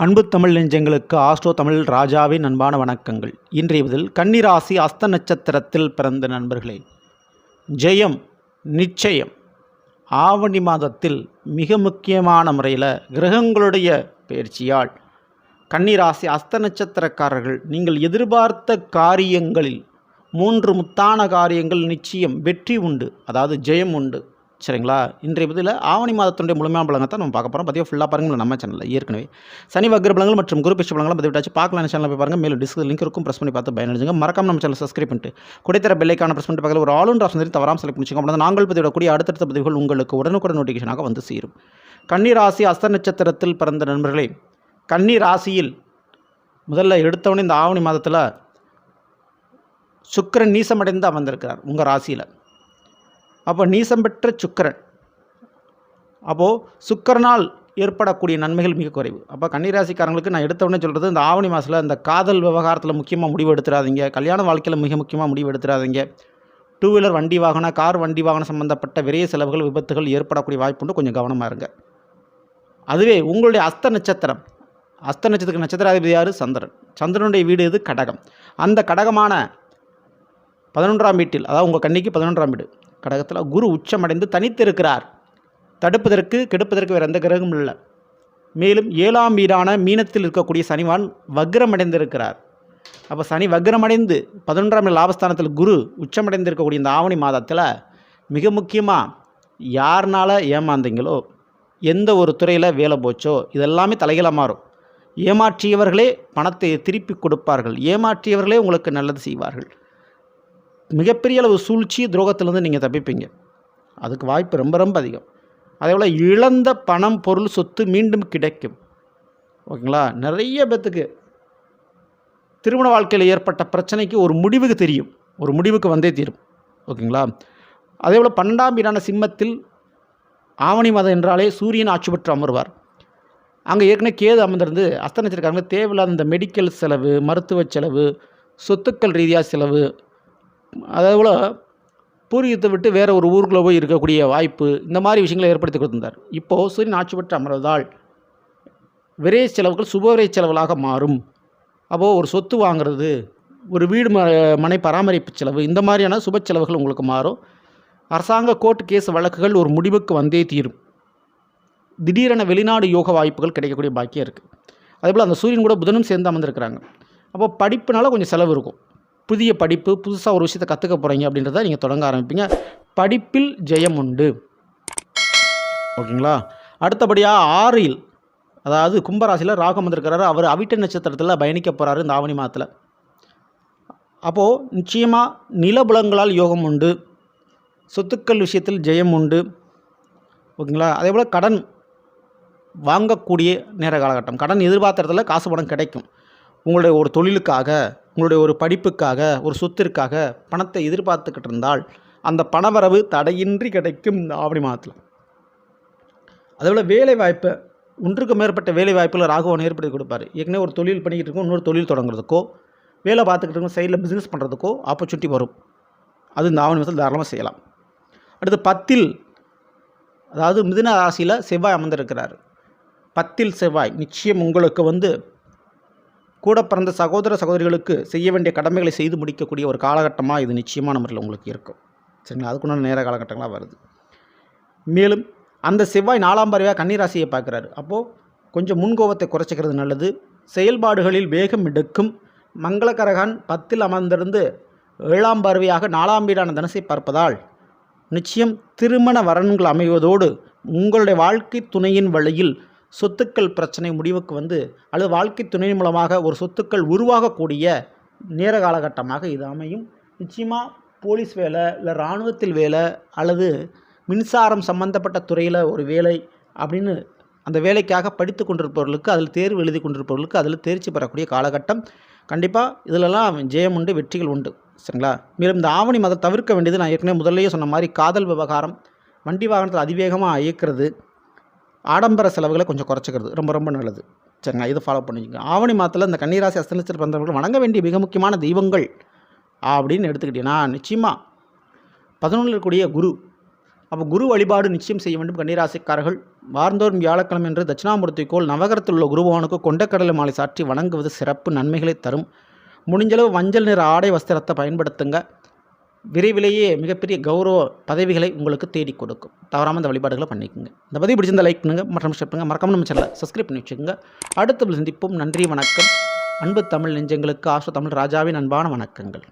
அன்பு தமிழ் நெஞ்சங்களுக்கு ஆஸ்ட்ரோ தமிழ் ராஜாவின் அன்பான வணக்கங்கள். இன்றைய இதில் கன்னிராசி அஸ்த நட்சத்திரத்தில் பிறந்த நண்பர்களே, ஜெயம் நிச்சயம். ஆவணி மாதத்தில் மிக முக்கியமான முறையில் கிரகங்களுடைய பயிற்சியால் கன்னிராசி அஸ்த நட்சத்திரக்காரர்கள் நீங்கள் எதிர்பார்த்த காரியங்களில் 3 முத்தான காரியங்கள் நிச்சயம் வெற்றி உண்டு, அதாவது ஜெயம் உண்டு. சரிங்களா? இன்றைய பதில் ஆவணி மாதத்தினுடைய முழுமையான பலங்கத்தை நம்ம பார்க்க போகிறோம். பதிவு ஃபுல்லாக பாருங்கள் நம்ம சேனலில். ஏற்கனவே சனி வக்ர பலங்கள் மற்றும் குரு பிஷ பலங்களை பதிவிட்டாச்சு. பார்க்கலாம் சேனலில் போய் பாருங்கள். மேலும் டிஸ்கிரிப்ஷன் லிங்க் இருக்கும், ப்ரெஸ் பண்ணி பார்த்து பயனடைஞ்சுங்க. மறக்காம நம்ம சேனல் சப்ஸ்கிரைப் பண்ணிட்டு குடைத்தர பெல்லைக்கான ப்ரெஸ் பண்ணிட்டு பக்கத்தில் ஒரு ஆல் இன் ஆப்ஷன் தவறாமல் செலக்ட் பண்ணிச்சுங்க. அப்படின்னா நாங்கள் பதிவிடக்கூடிய அடுத்தடுத்த பதிவுகள் உங்களுக்கு உடனுக்குடன் நோட்டிஃபிகேஷனாக வந்து சேரும். கன்னிராசி அஸ்த நட்சத்திரத்தில் பிறந்த நண்பர்களே, கன்னி ராசியில் முதல்ல எடுத்தவொடனே இந்த ஆவணி மாதத்தில் சுக்கிரன் நீசமடைந்து அமர்ந்திருக்கிறார் உங்கள் ராசியில். அப்போ நீசம் பெற்ற சுக்கிரன், அப்போது சுக்கிரனால் ஏற்படக்கூடிய நன்மைகள் மிக குறைவு. அப்போ கன்னிராசிக்காரங்களுக்கு நான் எடுத்தவொடனே சொல்கிறது, இந்த ஆவணி மாதத்தில் இந்த காதல் விவகாரத்தில் முக்கியமாக முடிவு எடுத்துடாதீங்க. கல்யாண வாழ்க்கையில் மிக முக்கியமாக முடிவு எடுத்துடாதீங்க. 2 வீலர் வண்டி வாகனம், கார் வண்டி வாகனம் சம்மந்தப்பட்ட விரைய செலவுகள், விபத்துகள் ஏற்படக்கூடிய வாய்ப்புண்டு, கொஞ்சம் கவனமாக இருங்க. அதுவே உங்களுடைய அஸ்த நட்சத்திரம், அஸ்த நட்சத்திர நட்சத்திராதிபதி யார்? சந்திரன். சந்திரனுடைய வீடு இது கடகம். அந்த கடகமான 11ஆம் வீட்டில், அதாவது உங்கள் கன்னிக்கு 11ஆம் வீடு கடகத்தில் குரு உச்சமடைந்து தனித்து இருக்கிறார். தடுப்பதற்கு கெடுப்பதற்கு வேறு எந்த கிரகமும் இல்லை. மேலும் 7ஆம் வீடான மீனத்தில் இருக்கக்கூடிய சனிவான் வக்ரமடைந்திருக்கிறார். அப்போ சனி வக்ரமடைந்து 11ஆம் லாபஸ்தானத்தில் குரு உச்சமடைந்து இருக்கக்கூடிய இந்த ஆவணி மாதத்தில் மிக முக்கியமாக யாருனால ஏமாந்தீங்களோ, எந்த ஒரு துறையில் வேலை போச்சோ, இதெல்லாமே தலைகீழாக மாறும். ஏமாற்றியவர்களே பணத்தை திருப்பி கொடுப்பார்கள். ஏமாற்றியவர்களே உங்களுக்கு நல்லது செய்வார்கள். மிகப்பெரிய அளவு சூழ்ச்சி துரோகத்திலேருந்து நீங்கள் தப்பிப்பீங்க. அதுக்கு வாய்ப்பு ரொம்ப ரொம்ப அதிகம். அதே போல் இழந்த பணம், பொருள், சொத்து மீண்டும் கிடைக்கும். ஓகேங்களா? நிறைய பேத்துக்கு திருமண வாழ்க்கையில் ஏற்பட்ட பிரச்சனைக்கு ஒரு முடிவுக்கு தெரியும், ஒரு முடிவுக்கு வந்தே தீரும். ஓகேங்களா? அதே போல் 12ஆம் வீடான சிம்மத்தில் ஆவணி மாதம் என்றாலே சூரியன் ஆட்சி பெற்று அமர்வார். அங்கே ஏற்கனவே கேது அமர்ந்திருந்து அஸ்த நட்சத்திரக்காரங்க தேவையில்லாத இந்த மெடிக்கல் செலவு, மருத்துவ செலவு, சொத்துக்கள் ரீதியாக செலவு, அதே போல் பூர்வீகத்தை விட்டு வேறு ஒரு ஊருக்குள்ளே போய் இருக்கக்கூடிய வாய்ப்பு, இந்த மாதிரி விஷயங்களை ஏற்படுத்தி கொடுத்திருந்தார். இப்போது சூரியன் ஆட்சி பெற்று அமர்வதால் விரைய செலவுகள் சுபவிரை செலவுகளாக மாறும். அப்போது ஒரு சொத்து வாங்கிறது, ஒரு வீடு மனை பராமரிப்பு செலவு, இந்த மாதிரியான சுப செலவுகள் உங்களுக்கு மாறும். அரசாங்க கோர்ட்டு கேஸ் வழக்குகள் ஒரு முடிவுக்கு வந்தே தீரும். திடீரென வெளிநாடு யோக வாய்ப்புகள் கிடைக்கக்கூடிய பாக்கியம் இருக்குது. அதேபோல் அந்த சூரியன் கூட புதனும் சேர்ந்து அமர்ந்திருக்கிறாங்க. அப்போ படிப்புனால கொஞ்சம் செலவு இருக்கும். புதிய படிப்பு, புதுசாக ஒரு விஷயத்தை கற்றுக்க போகிறீங்க அப்படின்றத நீங்கள் தொடங்க ஆரம்பிப்பீங்க. படிப்பில் ஜெயம் உண்டு. ஓகேங்களா? அடுத்தபடியாக 6இல், அதாவது கும்பராசியில் ராகு அமர்ந்திருக்கிறாரு. அவர் அவிட்ட நட்சத்திரத்தில் பயணிக்க போகிறாரு இந்த ஆவணி மாதத்தில். அப்போது நிச்சயமாக நிலபுலங்களால் யோகம் உண்டு. சொத்துக்கள் விஷயத்தில் ஜெயம் உண்டு. ஓகேங்களா? அதே போல் கடன் வாங்கக்கூடிய நேர காலகட்டம். கடன் எதிர்பார்த்த இடத்துல காசு பணம் கிடைக்கும். உங்களுடைய ஒரு தொழிலுக்காக, உங்களுடைய ஒரு படிப்புக்காக, ஒரு சொத்திற்காக பணத்தை எதிர்பார்த்துக்கிட்டு இருந்தால் அந்த பணவரவு தடையின்றி கிடைக்கும் இந்த ஆவணி மாதத்தில். அதேபோல் வேலை வாய்ப்பு, ஒன்றுக்கு மேற்பட்ட வேலை வாய்ப்பில் ராகுவன் ஏற்படுத்தி கொடுப்பார். ஏற்கனவே ஒரு தொழில் பண்ணிக்கிட்டு இருக்கோம், இன்னொரு தொழில் தொடங்குறதுக்கோ, வேலை பார்த்துக்கிட்டு இருக்கோம், சைடில் பிஸ்னஸ் பண்ணுறதுக்கோ ஆப்பர்ச்சுனிட்டி வரும். அது இந்த ஆவணி மாதத்தில் தாராளமாக செய்யலாம். அடுத்து 10இல், அதாவது மிதுன ராசியில் செவ்வாய் அமர்ந்திருக்கிறார். 10இல் செவ்வாய் நிச்சயம் உங்களுக்கு கூட பிறந்த சகோதர சகோதரிகளுக்கு செய்ய வேண்டிய கடமைகளை செய்து முடிக்கக்கூடிய ஒரு காலகட்டமாக இது நிச்சயமான முறையில் உங்களுக்கு இருக்கும். சரிங்களா? அதுக்குண்டான நேர காலகட்டங்களாக வருது. மேலும் அந்த செவ்வாய் 4ஆம் பார்வையாக கன்னிராசியை பார்க்குறாரு. அப்போது கொஞ்சம் முன்கோபத்தை குறைச்சிக்கிறது நல்லது. செயல்பாடுகளில் வேகம் எடுக்கும். மங்களகரகான் 10இல் அமர்ந்திருந்து 7ஆம் பார்வையாக 4ஆம் வீடான தனுசை பார்ப்பதால் நிச்சயம் திருமண வரன்கள் அமைவதோடு உங்களுடைய வாழ்க்கை துணையின் வழியில் சொத்துக்கள் பிரச்சனை முடிவுக்கு அல்லது வாழ்க்கை துணையின் மூலமாக ஒரு சொத்துக்கள் உருவாகக்கூடிய நேர காலகட்டமாக இது அமையும். நிச்சயமாக போலீஸ் வேலை, இல்லை இராணுவத்தில் வேலை, அல்லது மின்சாரம் சம்பந்தப்பட்ட துறையில் ஒரு வேலை அப்படின்னு அந்த வேலைக்காக படித்து கொண்டிருப்பவர்களுக்கு, அதில் தேர்வு எழுதி கொண்டிருப்பவர்களுக்கு அதில் தேர்ச்சி பெறக்கூடிய காலகட்டம். கண்டிப்பாக இதிலெல்லாம் ஜெயம் உண்டு, வெற்றிகள் உண்டு. சரிங்களா? மேலும் இந்த ஆவணி மாதம் தவிர்க்க வேண்டியது, நான் ஏற்கனவே முதல்லையே சொன்ன மாதிரி காதல் விவகாரம், வண்டி வாகனத்தில் அதிவேகமாக இயக்கிறது, ஆடம்பர செலவுகளை கொஞ்சம் குறைச்சிக்கிறது ரொம்ப ரொம்ப நல்லது. சரிங்களா? இதை ஃபாலோ பண்ணிக்கோங்க. ஆவணி மாதத்தில் இந்த கன்னிராசி அஸ்த நட்சத்திர பிறந்தவர்கள் வணங்க வேண்டிய மிக முக்கியமான தெய்வங்கள் அப்படின்னு எடுத்துக்கிட்டீங்கன்னா, நிச்சயமாக 11இல் இருக்கக்கூடிய குரு. அப்போ குரு வழிபாடு நிச்சயம் செய்ய வேண்டும் கன்னிராசிக்காரர்கள். வாரந்தோறும் வியாழக்கிழமை என்று தட்சிணாமூர்த்திக்கோள் நவகரத்தில் உள்ள குருபவனுக்கு கொண்டக்கடலை மாலை சாற்றி வணங்குவது சிறப்பு நன்மைகளை தரும். முடிஞ்சளவு மஞ்சள் நிற ஆடை வஸ்திரத்தை பயன்படுத்துங்க. விரைவிலேயே மிகப்பெரிய கௌரவ பதவிகளை உங்களுக்கு தேடி கொடுக்கும். தவறாமல் இந்த வழிபாடுகளை பண்ணிக்கோங்க. இந்த பதிவு பிடிச்சிருந்தால் லைக் பண்ணுங்கள் மற்றும் ஷேர் பண்ணுங்கள். மறக்காம நம்ம சேனலை சப்ஸ்கிரைப் பண்ணி வச்சுக்கோங்க. அடுத்த சந்திப்போம். நன்றி, வணக்கம். அன்பு தமிழ் நெஞ்சங்களுக்கு ஆசோ தமிழ் ராஜாவின் அன்பான வணக்கங்கள்.